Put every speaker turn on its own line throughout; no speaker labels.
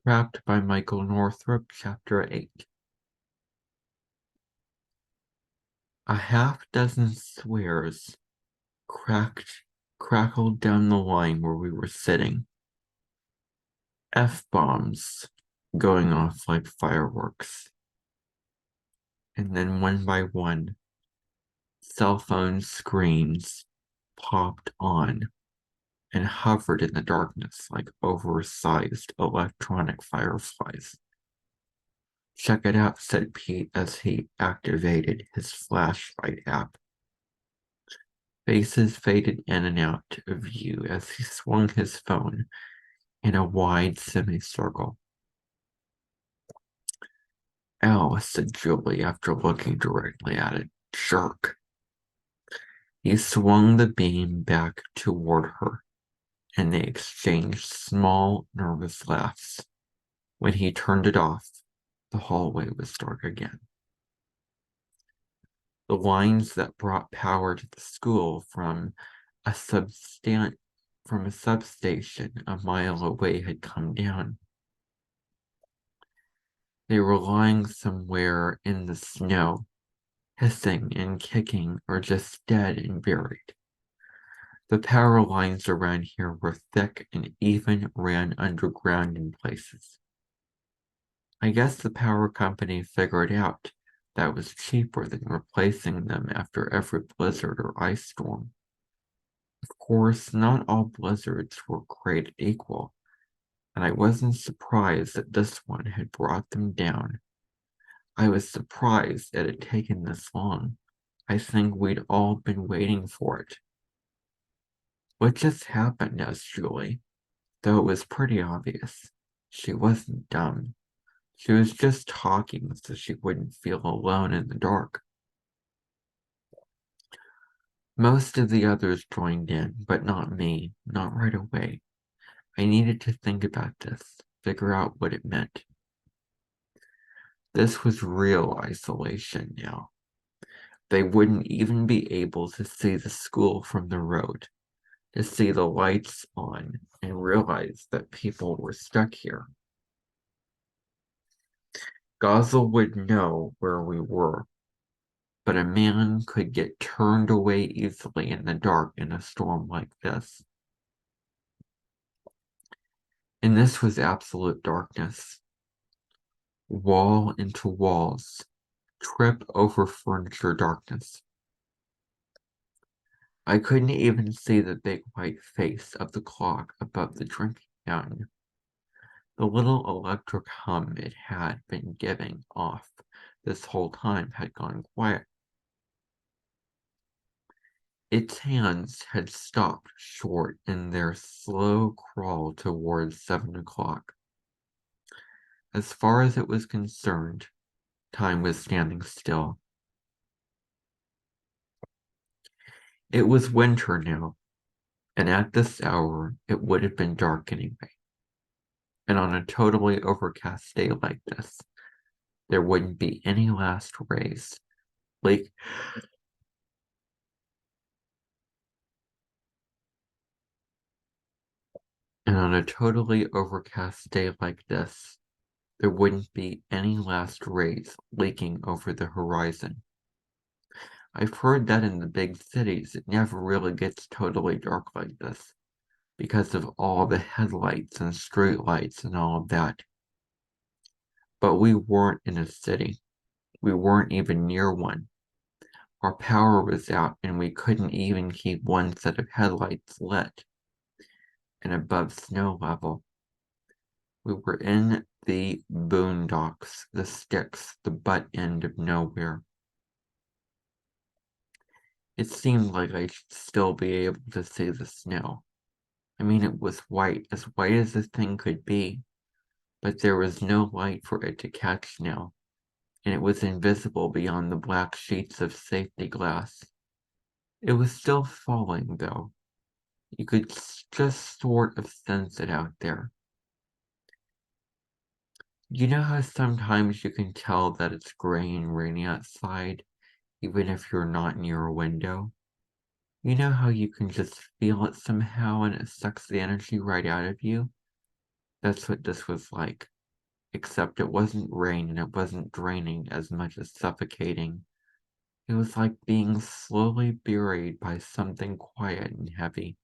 Trapped by Michael Northrop, Chapter 8. A half-dozen swears crackled down the line where we were sitting. F-bombs going off like fireworks. And then one by one, cell phone screens popped on and hovered in the darkness like oversized electronic fireflies. "Check it out," said Pete as he activated his flashlight app. Faces faded in and out of view as he swung his phone in a wide semicircle. "Ow," said Julie after looking directly at it. "Jerk." He swung the beam back toward her, and they exchanged small, nervous laughs. When he turned it off, the hallway was dark again. The lines that brought power to the school from a substation a mile away had come down. They were lying somewhere in the snow, hissing and kicking, or just dead and buried. The power lines around here were thick and even ran underground in places. I guess the power company figured out that was cheaper than replacing them after every blizzard or ice storm. Of course, not all blizzards were created equal, and I wasn't surprised that this one had brought them down. I was surprised it had taken this long. I think we'd all been waiting for it. "What just happened?" asked Julie, though it was pretty obvious. She wasn't dumb. She was just talking so she wouldn't feel alone in the dark. Most of the others joined in, but not me, not right away. I needed to think about this, figure out what it meant. This was real isolation now. They wouldn't even be able to see the school from the road, to see the lights on and realize that people were stuck here. Gozel would know where we were, but a man could get turned away easily in the dark in a storm like this. And this was absolute darkness. Wall into walls, trip over furniture darkness. I couldn't even see the big white face of the clock above the drinking fountain. The little electric hum it had been giving off this whole time had gone quiet. Its hands had stopped short in their slow crawl towards 7 o'clock. As far as it was concerned, time was standing still. It was winter now, and at this hour it would have been dark anyway. And on a totally overcast day like this, there wouldn't be any last rays. And on a totally overcast day like this, there wouldn't be any last rays leaking over the horizon. I've heard that in the big cities it never really gets totally dark like this, because of all the headlights and streetlights and all of that. But we weren't in a city. We weren't even near one. Our power was out and we couldn't even keep one set of headlights lit and above snow level. We were in the boondocks, the sticks, the butt end of nowhere. It seemed like I should still be able to see the snow. I mean, it was white as the thing could be, but there was no light for it to catch now, and it was invisible beyond the black sheets of safety glass. It was still falling, though. You could just sort of sense it out there. You know how sometimes you can tell that it's gray and rainy outside, even if you're not near a window? You know how you can just feel it somehow and it sucks the energy right out of you? That's what this was like. except it wasn't rain and it wasn't draining as much as suffocating. It was like being slowly buried by something quiet and heavy.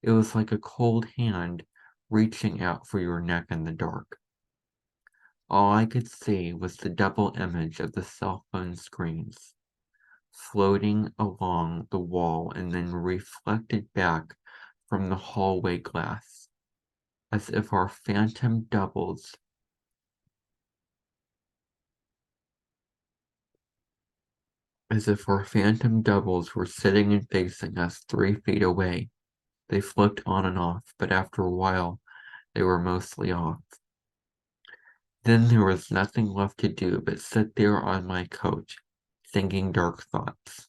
It was like a cold hand reaching out for your neck in the dark. All I could see was the double image of the cell phone screens, floating along the wall and then reflected back from the hallway glass, as if our phantom doubles were sitting and facing us 3 feet away. They flicked on and off, but after a while, they were mostly off. Then there was nothing left to do but sit there on my couch, thinking dark thoughts.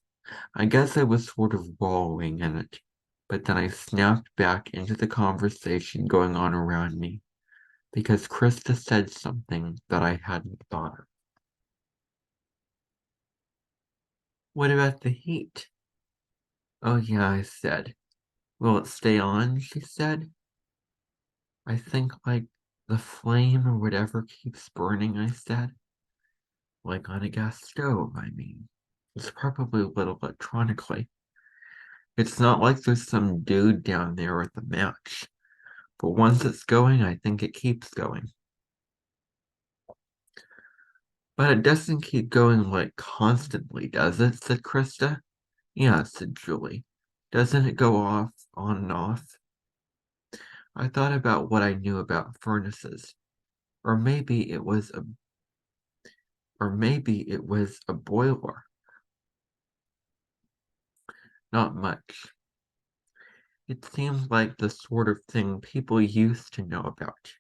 I guess I was sort of wallowing in it, but then I snapped back into the conversation going on around me, because Krista said something that I hadn't thought of. What about the heat? Oh yeah, I said. Will it stay on? She said. I think like the flame or whatever keeps burning, I said. Like on a gas stove, I mean. It's probably lit electronically. It's not like there's some dude down there with a match. But once it's going, I think it keeps going. But it doesn't keep going like constantly, does it? Said Krista. Yeah, said Julie. Doesn't it go off, on and off? I thought about what I knew about furnaces. Or maybe it was a boiler. Not much. It seemed like the sort of thing people used to know about.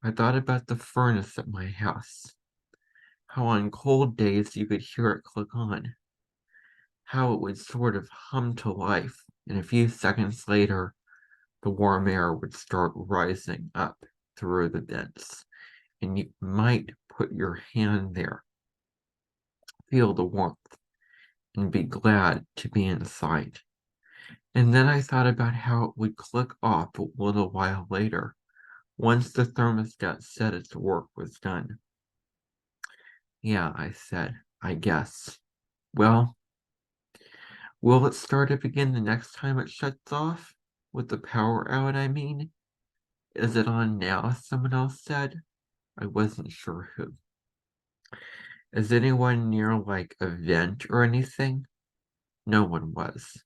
I thought about the furnace at my house. How on cold days you could hear it click on. How it would sort of hum to life, and a few seconds later, the warm air would start rising up through the vents, and you might put your hand there, feel the warmth, and be glad to be inside. And then I thought about how it would click off a little while later, once the thermostat said its work was done. Yeah, I said, I guess. Well, will it start up again the next time it shuts off? With the power out, I mean? Is it on now? Someone else said. I wasn't sure who. Is anyone near like a vent or anything? No one was.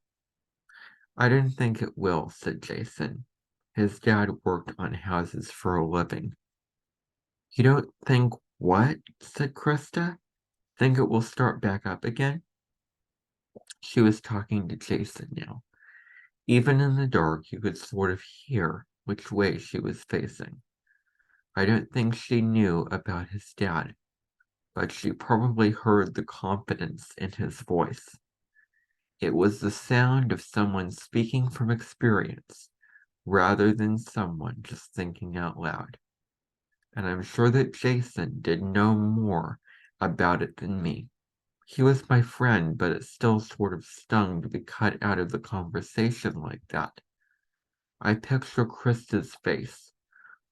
I didn't think it will, said Jason. His dad worked on houses for a living. You don't think what? Said Krista. Think it will start back up again? She was talking to Jason now. Even in the dark, you could sort of hear which way she was facing. I don't think she knew about his dad, but she probably heard the confidence in his voice. It was the sound of someone speaking from experience rather than someone just thinking out loud. And I'm sure that Jason did know more about it than me. He was my friend, but it still sort of stung to be cut out of the conversation like that. I picture Krista's face,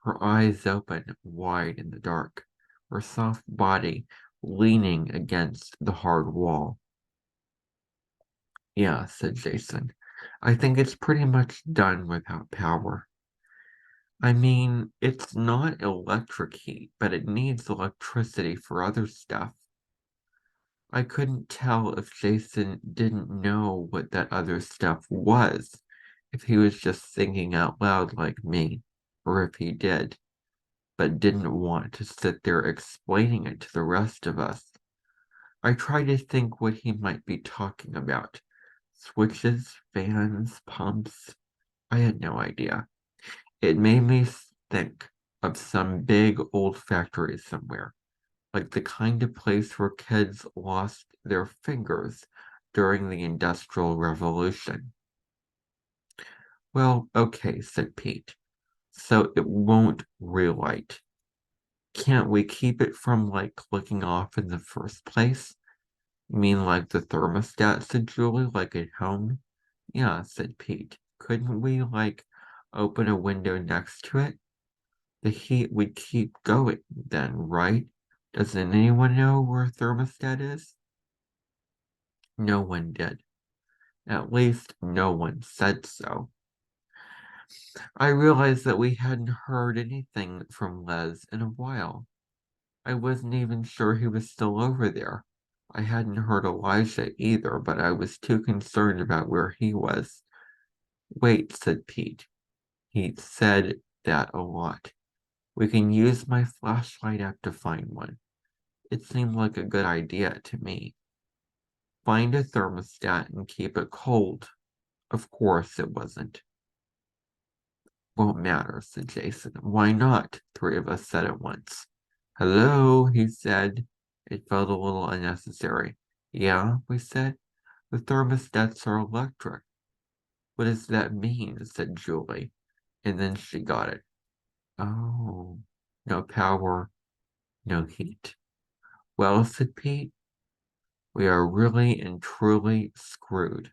her eyes open wide in the dark, her soft body leaning against the hard wall. Yeah, said Jason. I think it's pretty much done without power. I mean, it's not electric heat, but it needs electricity for other stuff. I couldn't tell if Jason didn't know what that other stuff was, if he was just thinking out loud like me, or if he did, but didn't want to sit there explaining it to the rest of us. I tried to think what he might be talking about. Switches, fans, pumps. I had no idea. It made me think of some big old factory somewhere, like the kind of place where kids lost their fingers during the Industrial Revolution. Well, okay, said Pete. So it won't relight. Can't we keep it from like clicking off in the first place? You mean like the thermostat, said Julie, like at home? Yeah, said Pete. Couldn't we like open a window next to it? The heat would keep going then, right? Doesn't anyone know where a thermostat is? No one did. At least no one said so. I realized that we hadn't heard anything from Les in a while. I wasn't even sure he was still over there. I hadn't heard Elijah either, but I was too concerned about where he was. Wait, said Pete. He said that a lot. We can use my flashlight app to find one. It seemed like a good idea to me. Find a thermostat and keep it cold. Of course it wasn't. Won't matter, said Jason. Why not? Three of us said at once. Hello, he said. It felt a little unnecessary. Yeah, we said. The thermostats are electric. What does that mean? Said Julie. And then she got it. Oh, no power, no heat. Well, said Pete, we are really and truly screwed.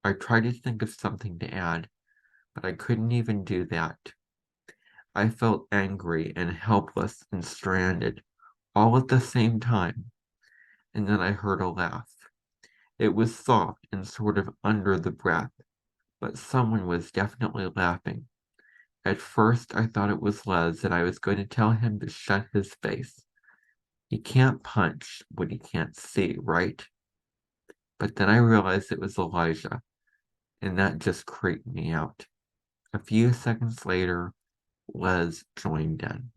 I tried to think of something to add, but I couldn't even do that. I felt angry and helpless and stranded, all at the same time, and then I heard a laugh. It was soft and sort of under the breath, but someone was definitely laughing. At first, I thought it was Les, and I was going to tell him to shut his face. He can't punch what he can't see, right? But then I realized it was Elijah, and that just creeped me out. A few seconds later, Les joined in.